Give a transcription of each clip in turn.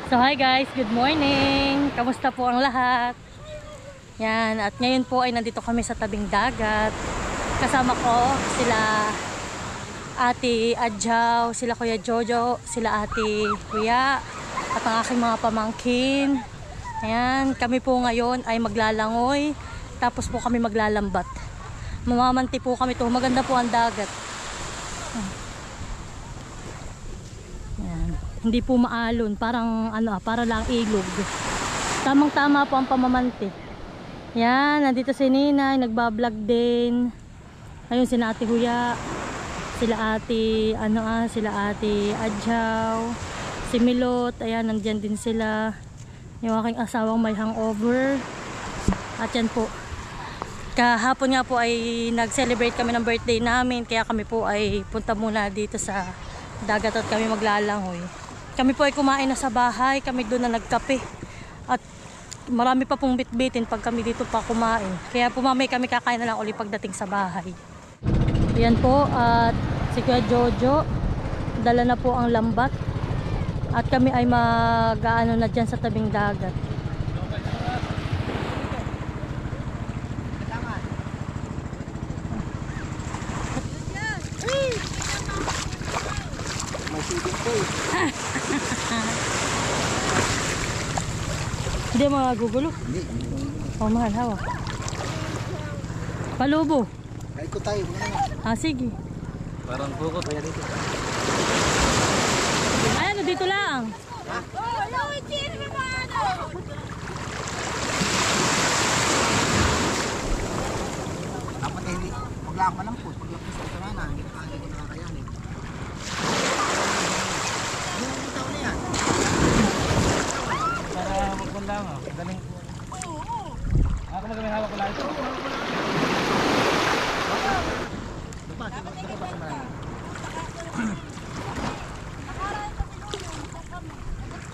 So hi guys, good morning. Kamusta po ang lahat? Yan, at ngayon po ay nandito kami sa tabing dagat. Kasama ko sila Ate Adjaw, sila Kuya Jojo, sila Ate Kuya, at ang aking mga pamangkin. Ayan, kami po ngayon ay maglalangoy, tapos po kami maglalambat. Mamamanti po kami to, maganda po ang dagat. Ayan. Hindi po maalon, parang para lang ilog. Tamang-tama po ang pamamanti. Yan, nandito si Ninay, nagbablog din. Ayun si Ate Huya, sila Ate Adjaw, si Milot, ayan, nandiyan din sila. Yung aking asawang may hangover. At yan po. Kahapon nga po ay nag-celebrate kami ng birthday namin, kaya kami po ay punta muna dito sa dagat at kami maglalangoy. Kami po ay kumain na sa bahay, kami doon na nagkape. At marami pa pong bitbitin pag kami dito pa kumain. Kaya po mamay kami kakain na lang ulit pagdating sa bahay. Yan po, at si Kuya Jojo, dala na po ang lambat. At kami ay mag-aano na dyan sa tabing dagat. Hindi mo magugulo? Hindi. Oh, mahal, hawa. Palubo. Ay ko tayo. Sige. Parang bukot. Kaya dito. Ay, ano, dito lang. Ha? Dapat hindi. Paglaan pa lang po. Paglapos ko naman na. Hindi ko nakakayanin. Yung bitaw na yan. Para magpanda mo. Galing po. Ako may hawak ko lang ito.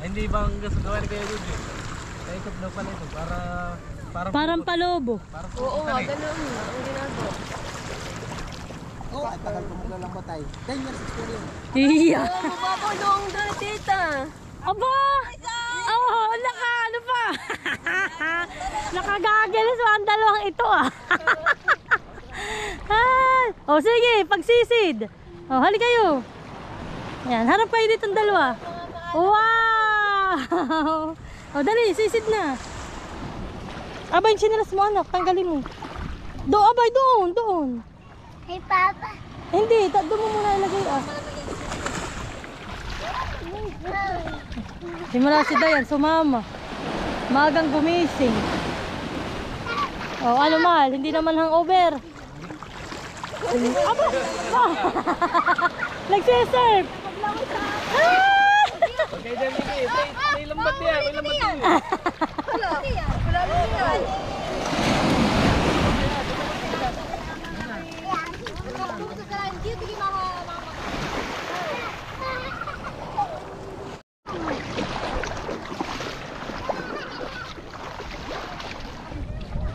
Hindi bang gusto gawin kayo dito? Kaya ito daw pala ito parang palobo. Oo, ganun ang ginagawa. Oh, at tagal ko maglalambot tayo. 10 years experience. Iya. Mapapulong doon, tita. Aba! Oh, ano pa? Nakagagalis mo ang dalawang ito Oh, sige, pagsisid. Oh, hali kayo. Yan, harap kayo dito ang dalawa. Wow! Oh, dali, sisid na. Abay, yung sinilas mo, anak, tanggalin mo. Abay, doon. Hey, Papa. Hindi, doon mo muna ilagay Simula si Dayan, sumama. Magang gumising. Oh, ano mahal? Hindi naman hangover. Aba! Nagsisurf! Kaya dyan, may lambat yan. Wala yan.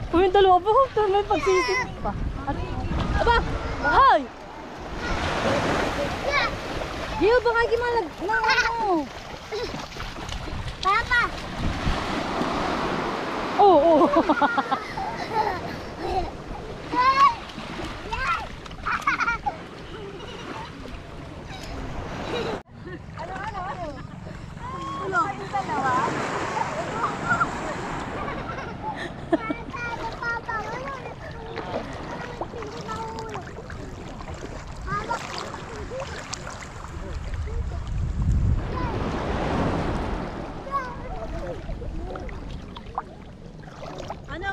Uy, yung dalawa po, may pagsisid pa. Aba! Ay! Gio, baka gimalag na ano? Papa. Oo.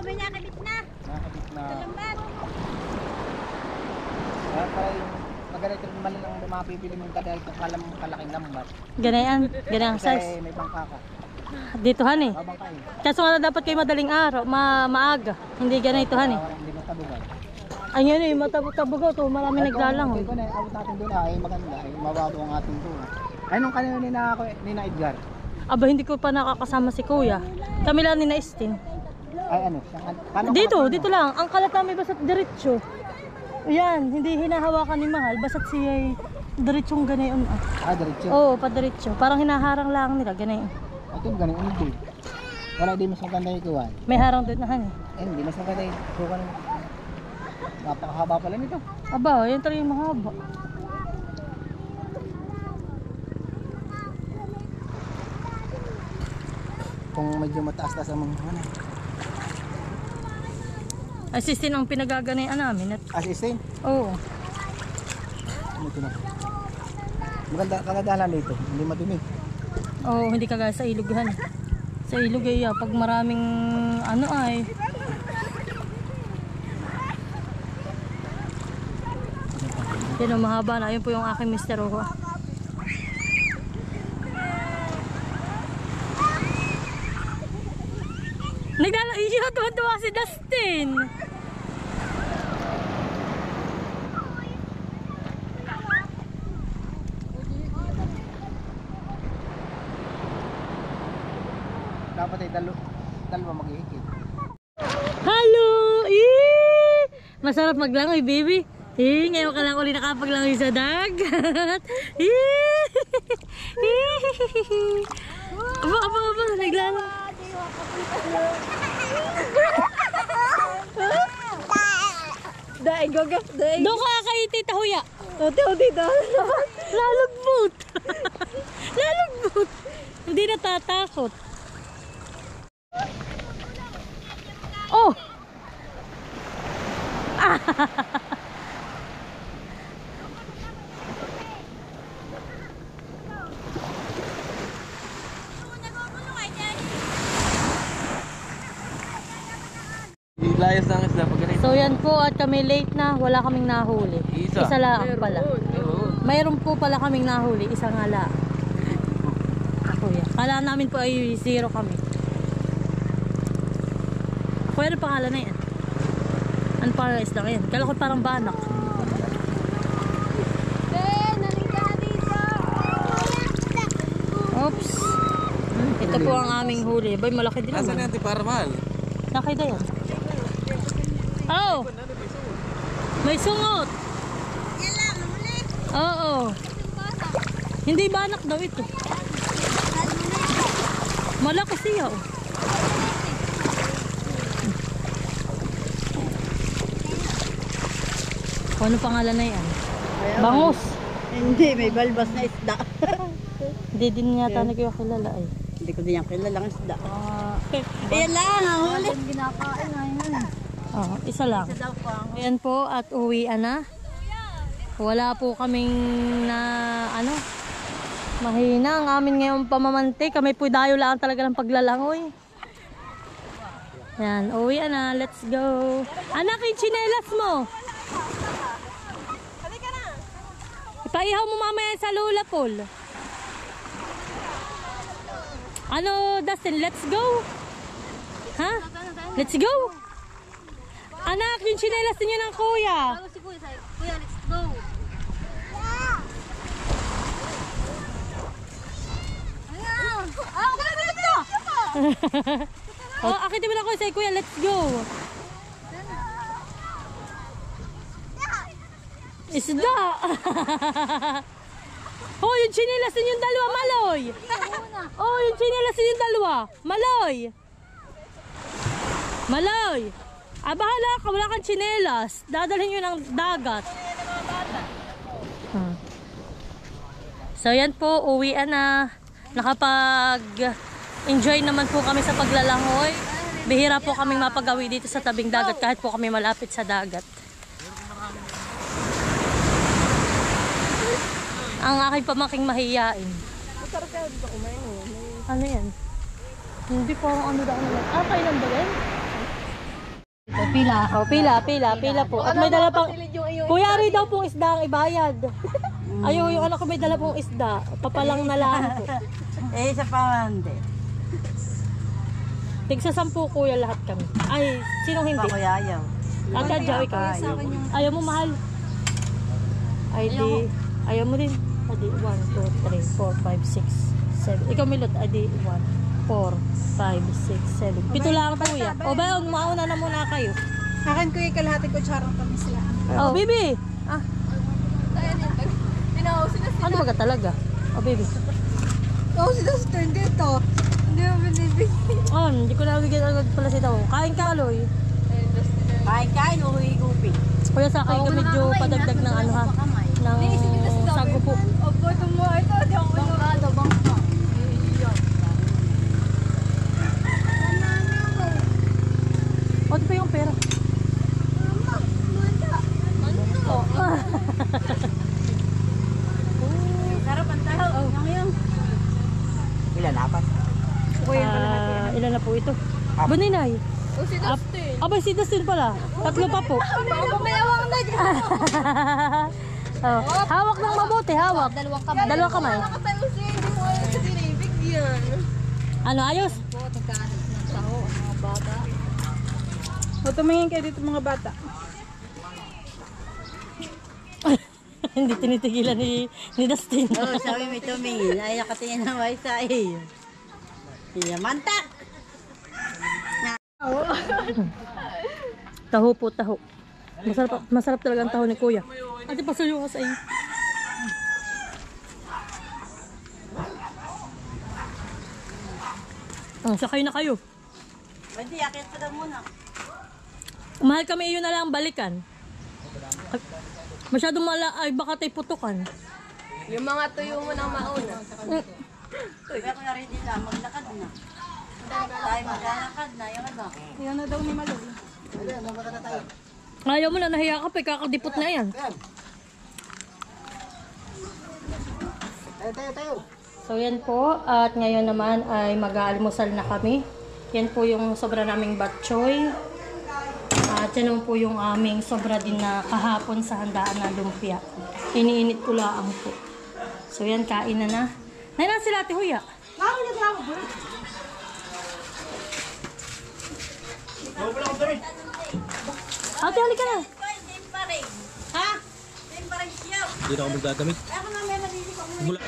May nakabit na. Nakabit na. Lambat. Para yung magalit yung mali lang mapipili mong kadahil kung kalaking lambat. Ganyan size. Kasi may bangka ka. Ditohan eh. Babangkain. Kaso nga dapat kayo madaling araw, maaga. Hindi ganitohan eh. Hindi matabugan. Ayun eh, matabugaw to, marami naglalangoy. Kung abot natin doon ay maganda. Ay mababaw ang ating doon. Ay nung kanina ni na Edgar. Aba, hindi ko pa nakakasama si Kuya. Kami lang ni Naistin. Ay ano? Paano Dito lang. Ang kalat namin basta't diretso. Yan, hindi hinahawakan ni Mahal. Basta't siya diretsong ganayon. Ah, diretso. Oo, padiretso. Parang hinaharang lang nila, ganayon. Ito ganun hindi. Wala di mas maganda yung kuwan. May harang doon na han. Hindi mas maganda yung kuwan. Napakahaba pala nito. Aba, yan talaga yung mahaba. Kung medyo mataas-taas ang mga ano. Assistin ang pinagaganayan namin. At, Assistant? oo. Ito na. Maganda kaladahan dito. Hindi madumi. Oo, hindi kagaya sa ilughan. Sa ilog ay pag maraming ano ay. Yan ang mahaba na. Ayun po yung aking Mr. Oho. Iyo, tuwa si Dustin. Dapat ay dalawa maghihigit. Hello! Eh! Masarap maglangoy, baby. Eh, ngayon ka lang ulit nakapaglangoy sa dagat. Eh! Aba, naglangoy. Daig gagap, daig. Doon ka kay Tita Huya. Totoo dito. Lalugbot. Lalugbot. Hindi natatakot. Oh! Layas ng isla pag ganito. So yan po at kami late na. Wala kaming nahuli. Isa. Isa lang pala. Oo. Mayroon po pala kaming nahuli. Isa nga lang. Kuya. Kala namin po ay 0 kami. Kuya, ano pangalan na yan? Ano pangalan isla yan? Kala ko parang banak. Oops. Ito po ang aming huli. Bay, malaki din Nasaan naman. natin para mahal? Laki na yan. Oh! May sungot! Yan lang, huli. Oo. Hindi banak daw ito. Malaki siya. Oh. Ano pangalan na yan? Bangus. Hindi, may balbas na isda. Hindi din yata nagkakilala ay. Hindi ko din yung kilalang isda. Yan lang, ang huli. Isa lang. Ayan po at uwian na. Wala po kaming na ano mahina ang amin ngayong pamamante. Kami po dayo lang talaga ng paglalangoy. Yan, uwian na. Let's go. Anak, yung tsinelas mo. Ipaihaw mo mamaya sa Lola Pool. Ano, Dustin, let's go? Ha? Let's go? Anak, yung tsinelas ninyo ng kuya. Si Kuya, Kuya, let's go. Oh, akitin mo na ko sa kuya, let's go. Isda. Oh, yung tsinelas ninyong dalawa, Maloy. Oh, yung tsinelas ninyong dalawa, Maloy. Maloy. Bahala ka, wala kang tsinelas. Dadalhin nyo ng dagat. So yan po, uwian na. Nakapag-enjoy naman po kami sa paglalangoy. Bihira po kaming mapagawi dito sa tabing dagat kahit po kami malapit sa dagat. Ang aking pamaking mahiyain. Ano yan? Hindi po ano daw naman. Kailan ba yan? Pila. Oh, pila po. At may dala pang Kuya, rin daw pong isda ang ibayad. Ayaw, yung anak ko may dala pong isda. Papalang na lang po. Sa pamante. Tigsa 10 kuya lahat kami. Ay, sinong hindi? Kuya, ayaw. Agad jaw ikaw. Ayaw mo mahal. Ay di. Ayaw mo din. Ay di 1, 2, 3, 4, 5, 6, 7. Ikaw milot. Ay di 1, 4, 5, 6, 7. Pito lang kuya. O ba, mauna na muna kayo. Akin kuya, kalahati ko charang kami sila. Oh, baby. Ano, sila Ano ba ka talaga? Oh, baby. Oh, sila turn dito. Hindi mo binibig. Oh, hindi ko nabigyan agad pala si Taho. Kain ka, Aloy. Kain, uwi-gupi. Kuya sa akin ka medyo padagdag ng ano ha. Ng sago po. Opo, tumuha ito. Di ako bangkado, bangka. O, di pa yung pera. Sarap ang taho. Ngayon. Ilan? Apat? Ilan na po ito? Baninay. O si Dustin. Abay, si Dustin pala. Tatlo pa po. Baka may awang na dyan. Oh, hawak ng mabuti, hawak. Dalawang kamay. Dalawang kamay. Nakatayo siya. Hindi mo alam sa binibig yan. Ano, ayos? Po, nagkahanap ng taho. Mga bata. O, tumingin kayo dito mga bata. Hindi tinitigilan ni Dustin. Oo, sabi may tumingin. Ay, nakatingin na may sa iyo. Mantak! Taho po, taho. Masarap talaga ang taho ni Kuya. Ate, pasuyo ka sa iyo. Sakay na kayo. Pwede, akit pa daw muna. Mahal kami iyon na lang balikan. Masyadong ay baka tayo putukan. Yung mga tuyo mo nang mauna. Kaya ko na rin dito, maglakad na. Tayo maglalakad na, yung ano. Yan na daw ni Malo. Ayaw mo na nahiya ka pa, kakadipot na yan. So yan po, at ngayon naman ay mag-aalmusal na kami. Yan po yung sobra naming batchoy. At yan naman po yung aming sobra din na kahapon sa handaan na lumpia. Iniinit ko lang po. So yan, kain na na. Nailan sila Ate Huya? Ate, halika na. Ha? Din pa rin siya. Hindi na ako magdadamit. Ako na may malili ko. Mula.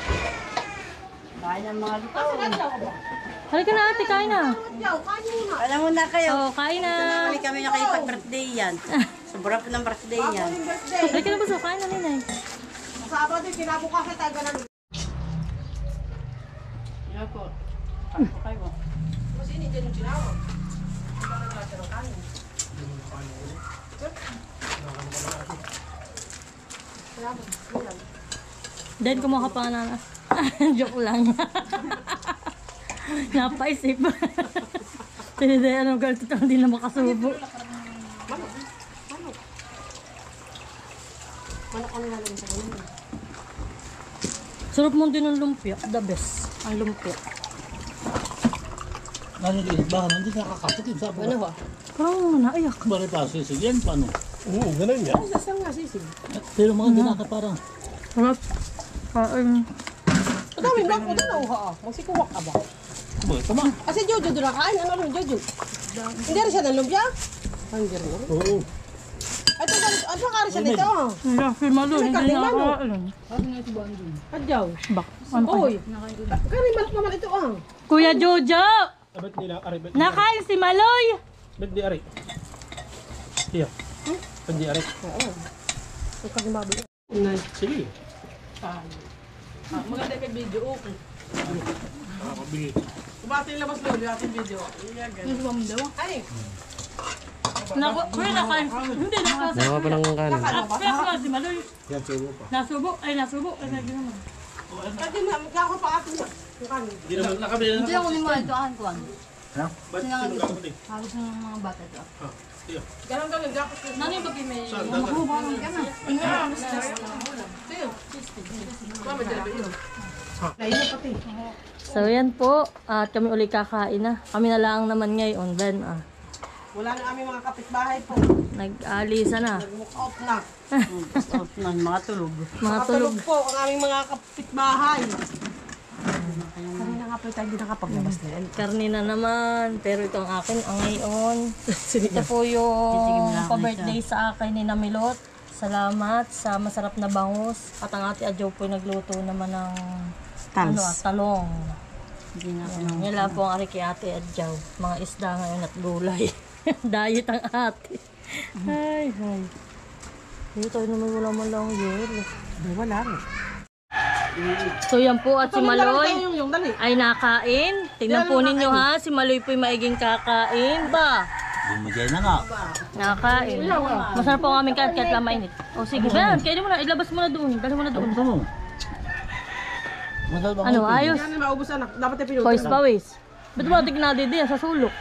Kain ng mga lito. Halika na ate, kain na. Alam mo na kayo. Oh, kain na. Kami kami nakipag-birthday yan. Sobrang po ng birthday yan. Halika na buso, kain na ninay. Sabado, kinabukasan tayo na. Yan po. Paano kayo? Then kumuha pa nga na. Joke lang. Napaisip. Hindi, anong ganito ito, hindi na makasubo. Sarap mo din ng lumpia. The best. Ang lumpia. Ano din, baka nandun nakakapit yun sa Ano ba? Parang naiyak. Bari pa, sisig yan, paano? Oo, ganun yan. Pero mga ginaka parang, Sarap. Kain. Dami lang po doon, ha? Magsikuwak ka ba? boy, tama. Kasi Jojo doon nakain. Ano rin Jojo? Hindi rin siya ng lumpia? Hindi rin. Oo. Ito ka rin siya dito. Hindi, si Malo, hindi kaling Malo. nakakain. Adyaw. Bak. Ano pa? Oy. Kari malak naman ito ah. Kuya Jojo! Abet nila, ari, bet Nakain si Maloy! Bet di ari. Iya. Bet di ari. Sige. Maganda kay video, okay. Nakakabili. Kumati labas daw yung ating video. Ay, Naku, kuya nakain. Hindi, nakain. Nawa pa ng kanin. Kaya ko si Maloy. Yan, subo pa. Nasubo. Ay, nasubo. Ay, nagino mo. pwede na, magkako pa atin na. Yung kanin. Hindi naman nakabili na. Hindi ako ni mga ito, ahan ko. Ha? Ba't sinagapit eh? Halos ng mga bata ito. Iya. Ganon ka, nagkako. Nano yung bagay may... So yan po, at kami uli kakain na. Kami na lang naman ngayon. Then, Wala na aming mga kapitbahay po. nag-alisa na. Nag-move out na. Out na, mga tulog. Mga tulog. Matulog po ang aming mga kapitbahay. Kanina nga po tayo hindi nakapaglabas na yan. Karni na naman. Pero ito ang akin, ang ngayon. Ito po yung pa-birthday sa akin ni Namilot. Salamat sa masarap na bangus. At ang ate Adjo po nagluto naman ng talong. Hindi na ako nang... Yan lang po ang ari kay ate Adjo. Mga isda ngayon at gulay. Diet ang ate. Ay, ay. Hindi tayo naman wala man lang yun. Wala rin. So yan po at si Maloy Yung dali. ay nakain. tingnan po ninyo ha, si Maloy po'y maiging kakain ba? Bumigay na nga. Nakakain. Masarap po ang aming kain kahit lang mainit. O sige, Ben, kainin mo na, ilabas mo na doon, dali mo na doon. Ito mo. Madal ba Ano, ayos? Yan na maubos anak. Dapat yung pinuto. Pawis pawis. Ba't mo natin ginadidi sa sulok?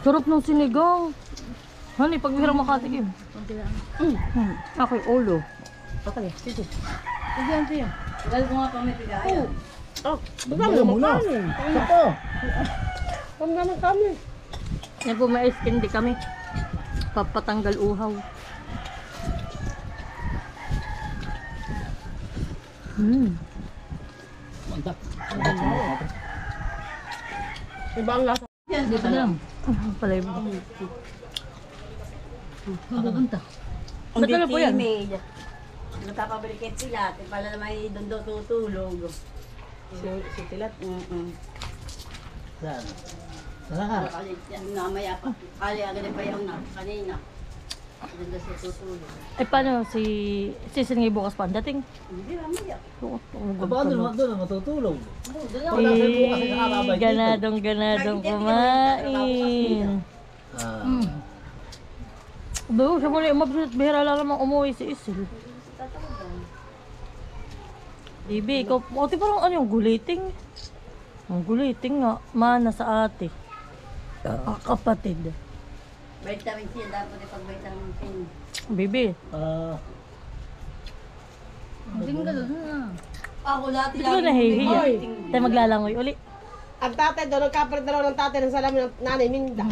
Sarap ng sinigang. Honey, pag bihirang makatikim. Okay, ulo. Okay, sige. Tagal ko nga pa may pigayan. Bigyan mo na. Ito. Kami naman kami. Yan po, may ice candy kami. Papatanggal uhaw. Mantak. Iba ang lasa. Dito na lang. Palay mo. Magaganta. Ba't na po yan? Nagpapabalikin sila. Pala na may doon daw tutulog. Si Tilat. Saan? Saan? Namaya pa. Kali agad pa yung kanina. Doon daw siya tutulog. Eh paano si Sisin bukas pa ang dating? Hindi, mamaya. Doon matutulog. Ganadong kumain. Bago siya muna umabot, bihira lang naman umuwi si Isil. Bibi, ikaw, ate parang ano yung guliting? Ang guliting nga, mana sa ate. Kapatid. Vitamin C, dapat ipag-vitamin C. Bibi. Ako lahat Hindi ko nahihiya. Tayo maglalangoy uli. Ang tatay daw, nagkapalit na raw ng tatay ng salamin ng nanay Minda.